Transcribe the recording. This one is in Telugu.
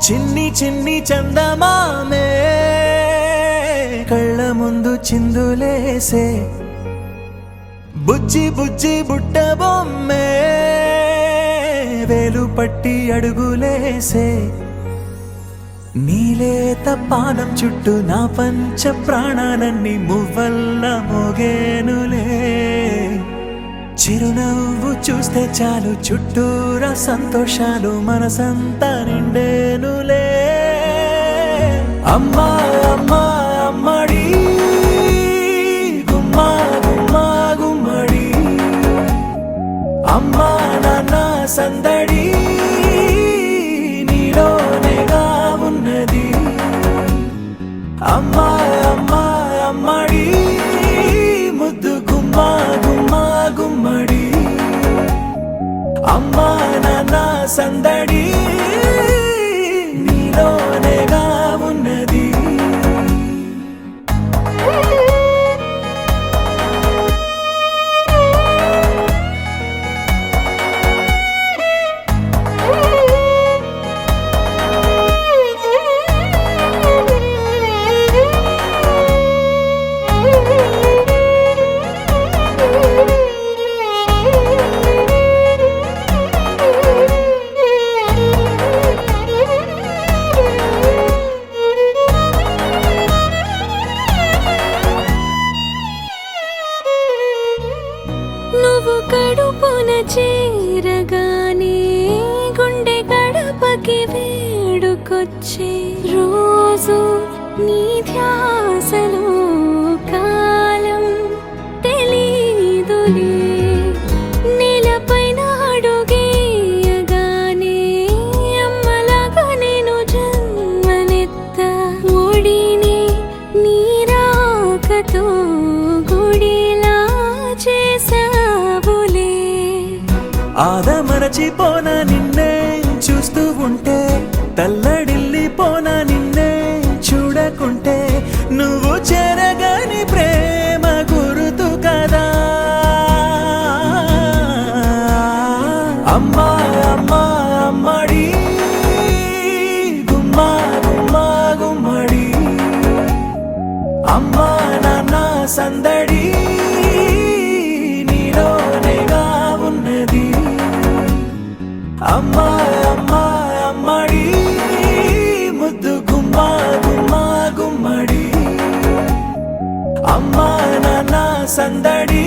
చిన్ని చిన్ని చందమామే కళ్ళ ముందు చిందులేసే బుజ్జి బుజ్జి బుట్ట బొమ్మే వేలు పట్టి అడుగులేసే నీలేత పానం చుట్టూ నా పంచ ప్రాణాలన్నీ మువ్వల్ల మోగేనులే చిరునవ్వు చూస్తే చాలు చుట్టూరా సంతోషాలు మనసంతా నిండేనులే అమ్మా అమ్మా అమ్మడి గుమ్మా గుమ్మా గుమ్మడి అమ్మా నాన్న సందడి నీలోనేగా ఉన్నది అమ్మా అమ్మా అమ్మడి ముద్దు గుమ్మా గుమ్మా గుమ్మడి అమ్మా నాన్న సందడి నీలోనేగా ఉన్నది నువ్వు కడుపున చేరగానే గుండె గడపకి వేడుకొచ్చే రోజు నీ ధ్యాసలో కాలం తెలీదులే నేలపైన అడుగేయగానే అమ్మలాగా నేను జన్మనెత్త ఒడిని నీ రాకతో గుడిలా చేసావులే ఆదమరచిపోన నిన్నే చూస్తూ ఉంటే తల్లడిల్లిపోన నిన్నే చూడకుంటే నువ్వు చెరగని ప్రేమ గురుతు కదా అమ్మా అమ్మా అమ్మడి గుమ్మా గుమ్మా గుమ్మడి అమ్మా నాన్న సందడి నీలోనేగా ఉన్నది అమ్మా అమ్మా అమ్మడి ముద్దు గుమ్మా గుమ్మా గుమ్మడి అమ్మా నాన్న సందడి